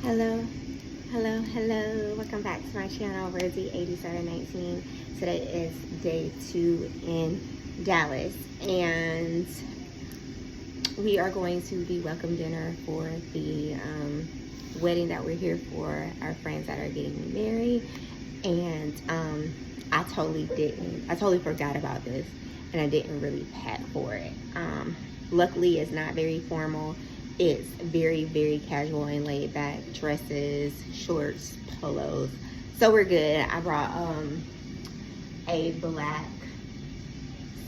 Hello, hello. Welcome back to my channel, Rosie8719. Today is day 2 in Dallas, and we are going to the welcome dinner for the wedding that we're here for, our friends that are getting married. And I totally forgot about this, and I didn't really pack for it. Luckily, it's not very formal. It's very, very casual and laid back. Dresses, shorts, polos. So we're good. I brought a black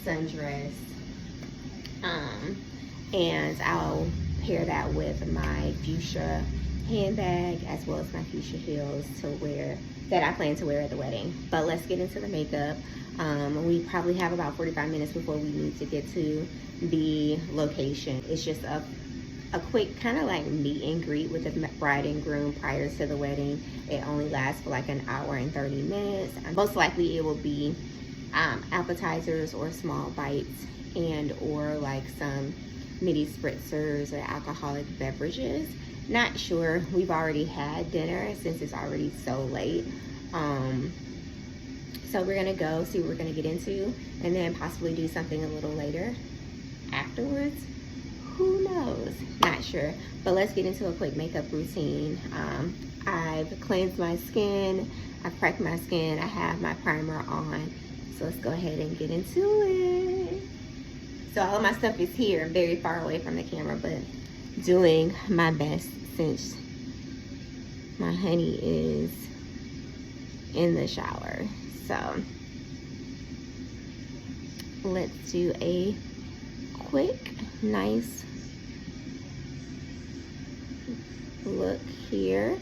sundress. And I'll pair that with my fuchsia handbag as well as my fuchsia heels that I plan to wear at the wedding. But let's get into the makeup. We probably have about 45 minutes before we need to get to the location. It's just a quick kind of like meet and greet with the bride and groom prior to the wedding. It only lasts for like an hour and 30 minutes. Most likely it will be appetizers or small bites and or like some mini spritzers or alcoholic beverages. Not sure. We've already had dinner since it's already so late. So we're gonna go see what we're gonna get into and then possibly do something a little later afterwards. Who knows? Not sure. But let's get into a quick makeup routine. I've cleansed my skin. I've prepped my skin. I have my primer on. So let's go ahead and get into it. So all of my stuff is here, very far away from the camera, but doing my best since my honey is in the shower. So let's do a quick, nice look here.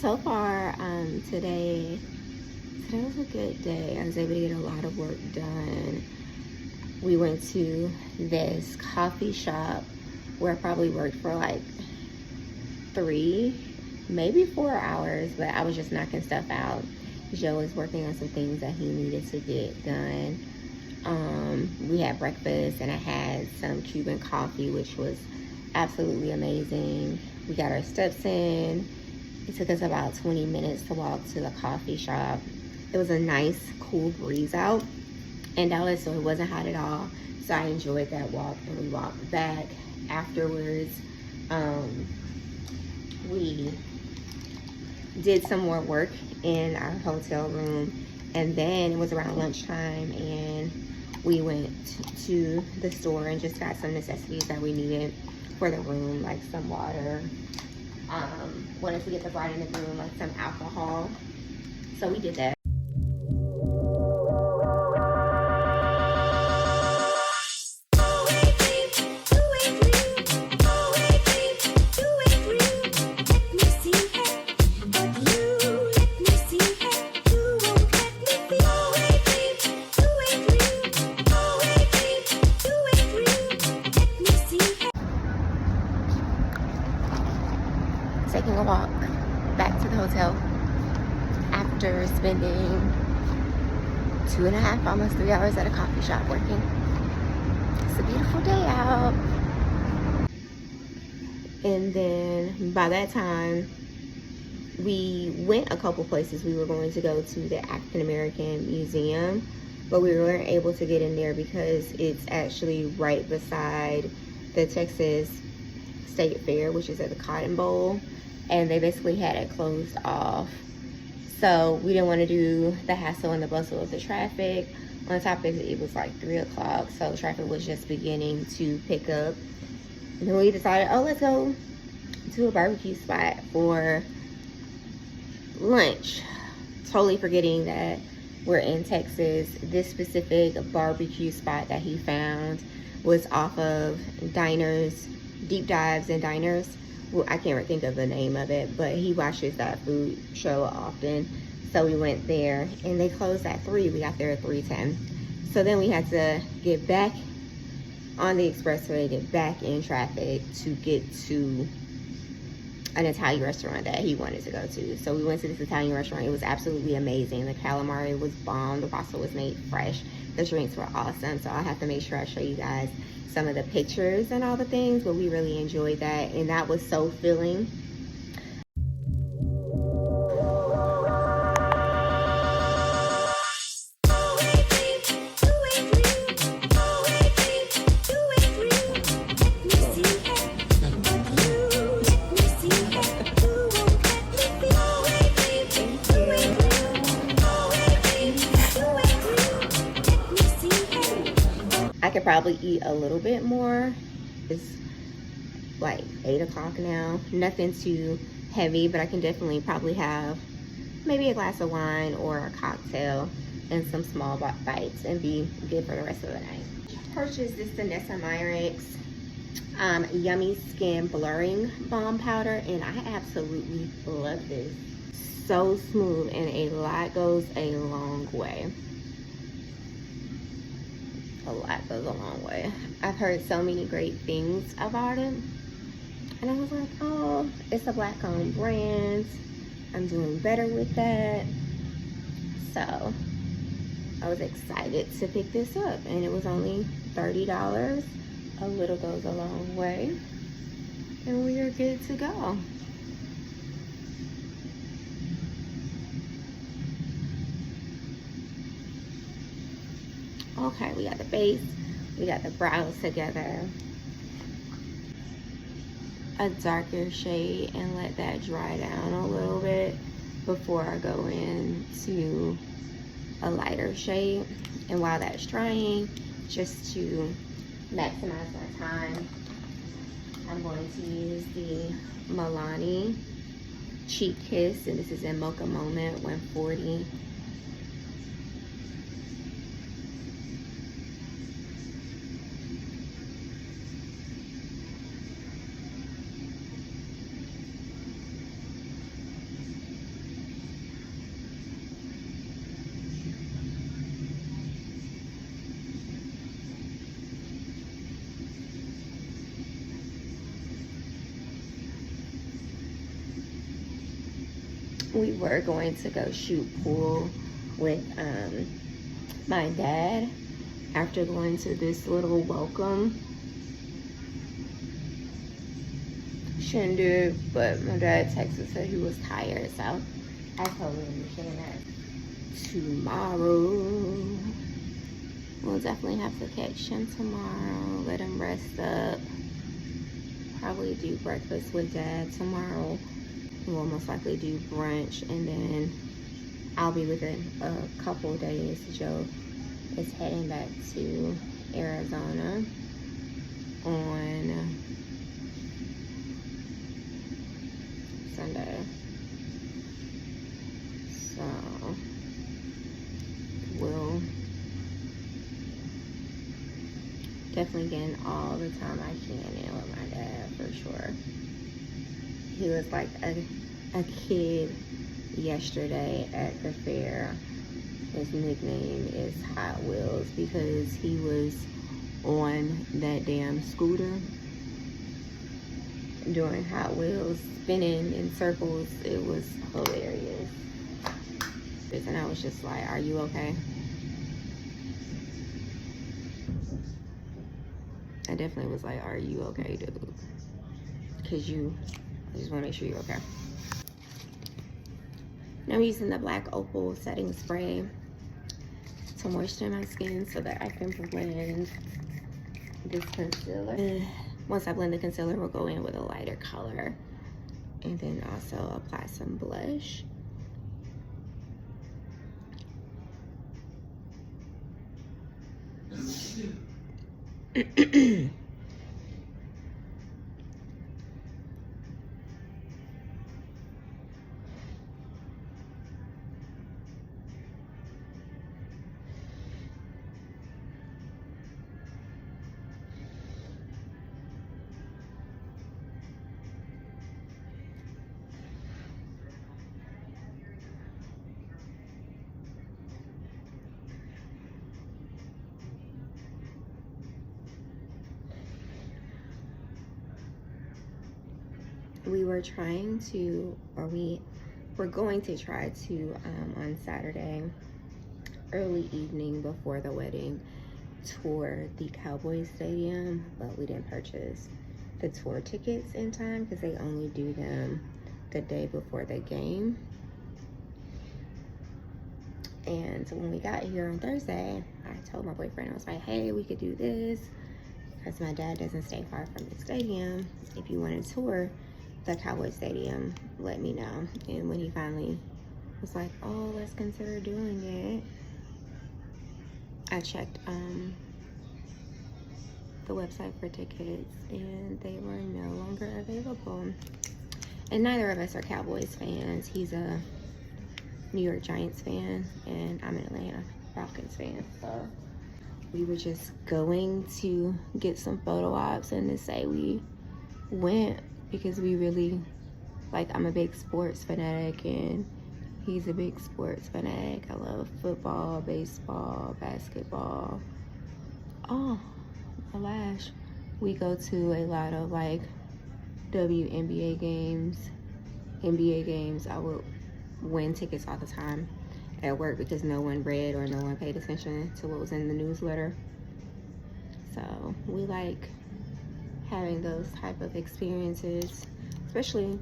So far, today was a good day. I was able to get a lot of work done. We went to this coffee shop where I probably worked for like 3, maybe 4 hours, but I was just knocking stuff out. Joe was working on some things that he needed to get done. We had breakfast and I had some Cuban coffee, which was absolutely amazing. We got our steps in. It took us about 20 minutes to walk to the coffee shop. It was a nice, cool breeze out in Dallas, so it wasn't hot at all. So I enjoyed that walk, and we walked back. Afterwards, we did some more work in our hotel room, and then it was around lunchtime, and we went to the store and just got some necessities that we needed for the room, like some water. Wanted to get the bride in the room like some alcohol, so we did that. Taking a walk back to the hotel after spending 2.5, almost 3 hours at a coffee shop working. It's a beautiful day out. And then by that time, we went a couple places. We were going to go to the African American Museum, but we weren't able to get in there because it's actually right beside the Texas State Fair, which is at the Cotton Bowl, and they basically had it closed off. So we didn't want to do the hassle and the bustle of the traffic. On top of it, it was like 3 o'clock, so traffic was just beginning to pick up. And then we decided, oh, let's go to a barbecue spot for lunch. Totally forgetting that we're in Texas. This specific barbecue spot that he found was off of Deep Dives and Diners. Well, I can't think of the name of it, but he watches that food show often. So we went there, and they closed at 3. We got there at 3:10. So then we had to get back on the expressway, get back in traffic to get to an Italian restaurant that he wanted to go to. So we went to this Italian restaurant. It was absolutely amazing. The calamari was bomb. The pasta was made fresh. The drinks were awesome. So I'll have to make sure I show you guys some of the pictures and all the things, but we really enjoyed that, and that was so filling. I could probably eat a little bit more. It's like 8 o'clock now. Nothing too heavy, but I can definitely probably have maybe a glass of wine or a cocktail and some small bites and be good for the rest of the night. Purchased this Vanessa Myricks Yummy Skin Blurring Balm Powder, and I absolutely love this. So smooth, and a lot goes a long way. A lot goes a long way. I've heard so many great things about it, and I was like, oh, it's a black owned brand. I'm doing better with that. So I was excited to pick this up, and it was only $30. A little goes a long way, and we are good to go. Okay, we got the base, we got the brows together. A darker shade, and let that dry down a little bit before I go into a lighter shade. And while that's drying, just to maximize my time, I'm going to use the Milani Cheek Kiss, and this is in Mocha Moment 140. We were going to go shoot pool with my dad after going to this little welcome shindig, but my dad texted, said he was tired, so I totally understand that. Tomorrow, we'll definitely have to catch him tomorrow, let him rest up, probably do breakfast with dad tomorrow. We'll most likely do brunch, and then I'll be within a couple days. Joe is heading back to Arizona on Sunday. So we'll definitely get all the time I can in with my dad for sure. He was like a kid yesterday at the fair. His nickname is Hot Wheels because he was on that damn scooter doing Hot Wheels, spinning in circles. It was hilarious. And I was just like, are you okay? I definitely was like, are you okay, dude? Because I just want to make sure you're okay. Now I'm using the Black Opal setting spray to moisten my skin so that I can blend this concealer. Once I blend the concealer, we'll go in with a lighter color and then also apply some blush. we were trying to, or we were going to try to, on Saturday, early evening before the wedding, tour the Cowboys Stadium, but we didn't purchase the tour tickets in time because they only do them the day before the game. And when we got here on Thursday, I told my boyfriend, I was like, hey, we could do this because my dad doesn't stay far from the stadium. If you want to tour the Cowboys Stadium, let me know. And when he finally was like, oh, let's consider doing it, I checked the website for tickets and they were no longer available. And neither of us are Cowboys fans. He's a New York Giants fan and I'm an Atlanta Falcons fan. So we were just going to get some photo ops and to say we went because we really, like, I'm a big sports fanatic and he's a big sports fanatic. I love football, baseball, basketball. Oh, Alash. We go to a lot of like WNBA games, NBA games. I would win tickets all the time at work because no one read or no one paid attention to what was in the newsletter. So we like having those type of experiences, especially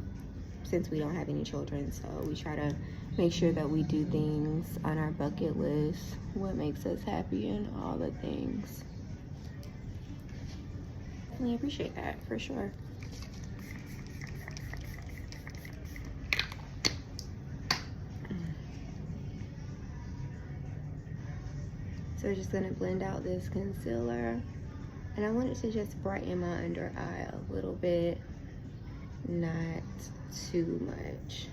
since we don't have any children. So we try to make sure that we do things on our bucket list, what makes us happy and all the things. We appreciate that for sure. So we're just gonna blend out this concealer. And I want it to just brighten my under eye a little bit. Not too much,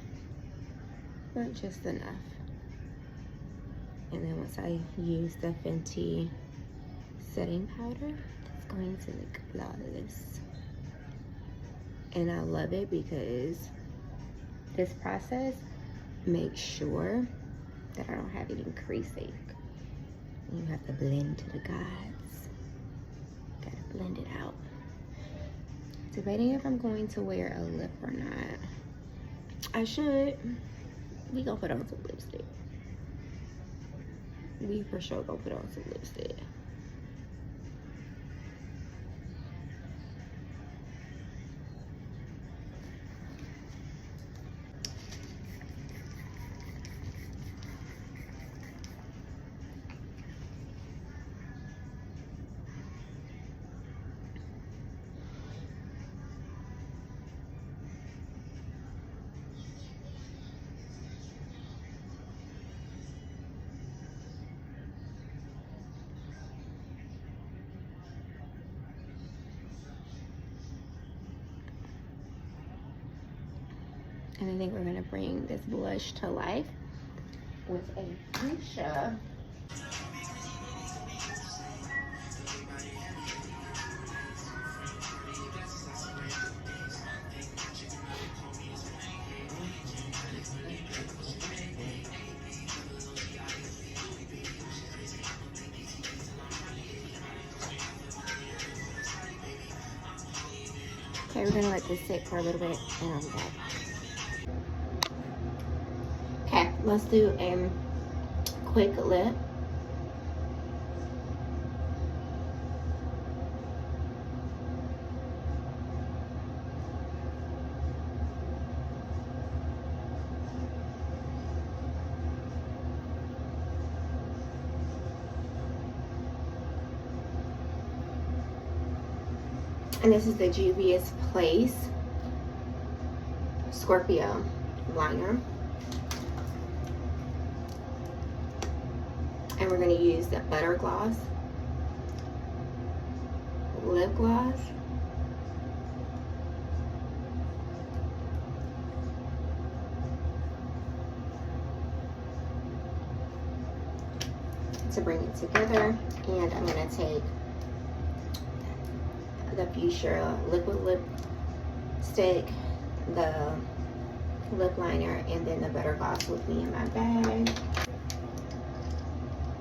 but just enough. And then once I use the Fenty setting powder, it's going to look flawless. And I love it because this process makes sure that I don't have any creasing. You have to blend to the gods. Gotta blend it out. Debating if I'm going to wear a lip or not. I should. We gonna put on some lipstick. We for sure gonna put on some lipstick. And I think we're gonna bring this blush to life with a fuchsia. Okay, we're gonna let this sit for a little bit and I'll be back. Okay, let's do a quick lip. And this is the Juvia's Place Scorpio liner. And we're going to use the Butter Gloss lip gloss. To bring it together. And I'm going to take the Fuchsia liquid lipstick, the lip liner, and then the Butter Gloss with me in my bag.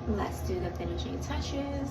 Let's do the finishing touches.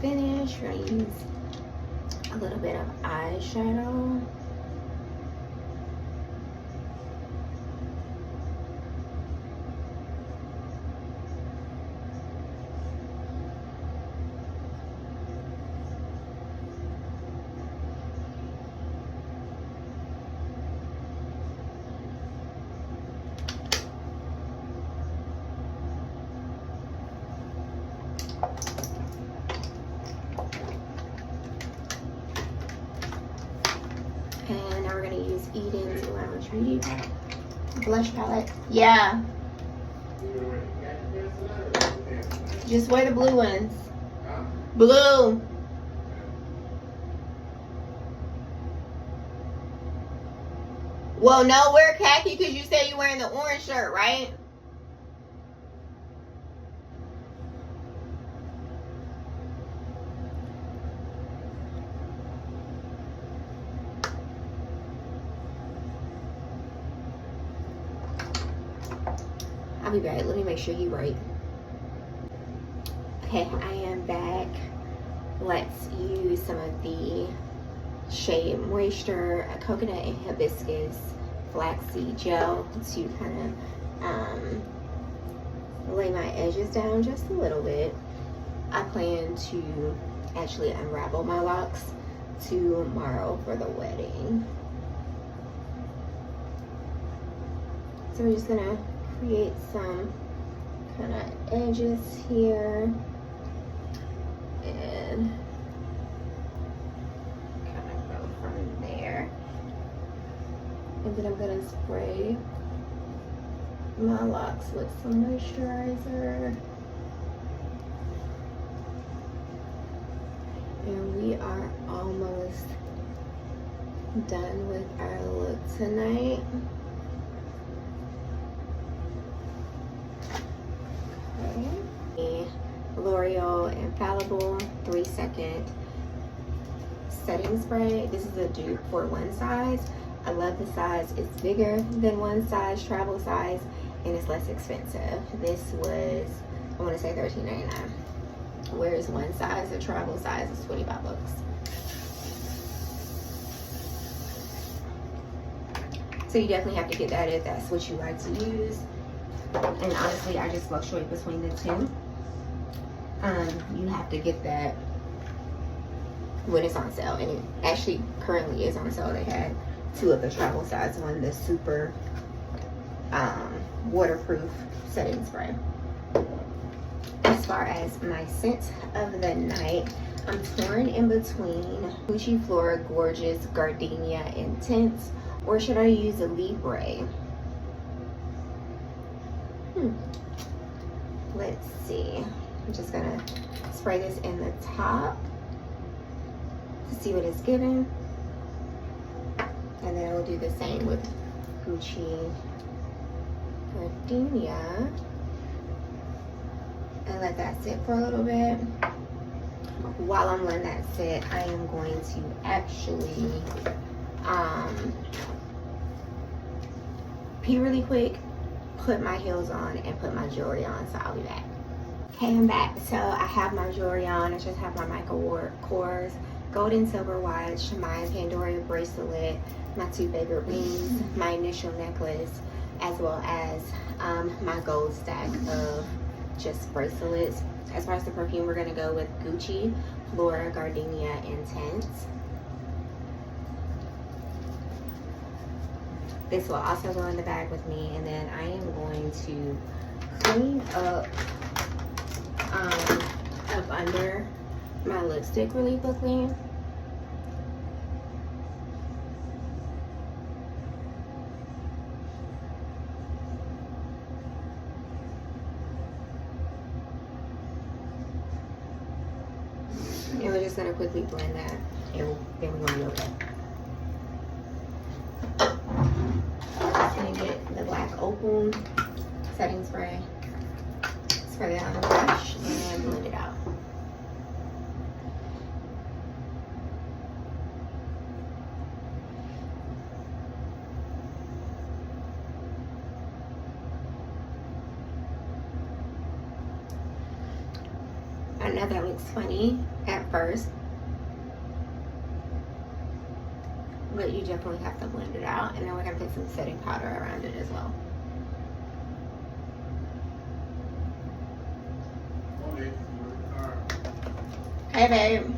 finished, we're gonna use a little bit of eyeshadow. And now we're gonna use Eden's Lounge Beauty blush palette. Yeah. Just wear the blue ones. Blue. Well, no, wear khaki because you said you're wearing the orange shirt, right? I'll be back. Let me make sure you're right. Okay, I am back. Let's use some of the Shea Moisture Coconut and Hibiscus Flaxseed Gel to kind of lay my edges down just a little bit. I plan to actually unravel my locks tomorrow for the wedding. So we're just gonna create some kind of edges here and kind of go from there. And then I'm gonna spray my locks with some moisturizer. And we are almost done with our look tonight. L'Oreal Infallible 3-second setting spray. This is a dupe for one size. I love the size. It's bigger than one size, travel size, and it's less expensive. This was, I want to say $13.99. Whereas one size, the travel size, is 25 bucks. So you definitely have to get that if that's what you like to use. And honestly, I just fluctuate between the two. You have to get that when it's on sale, and it actually currently is on sale. They had two of the travel size one, the super waterproof setting spray. As far as my scent of the night, I'm torn in between Gucci Flora Gorgeous Gardenia Intense, or should I use a Libre? Let's see. I'm just gonna spray this in the top to see what it's giving. And then we'll do the same with Gucci Gardenia. And let that sit for a little bit. While I'm letting that sit, I am going to actually pee really quick, put my heels on, and put my jewelry on. So I'll be back. Okay, I'm back. So I have my jewelry on. I just have my Michael Kors gold and silver watch, my Pandora bracelet, my two favorite rings, my initial necklace, as well as my gold stack of just bracelets. As far as the perfume, we're gonna go with Gucci Flora Gardenia Intense. This will also go in the bag with me, and then I am going to clean up under my lipstick really quickly. And we're just gonna quickly blend that, and then we're gonna be okay. Just gonna get the black opal setting spray, spray that on the brush, and blend it out. I know that looks funny at first, but you definitely have to blend it out. And then we're gonna put some setting powder around it as well. Hey babe.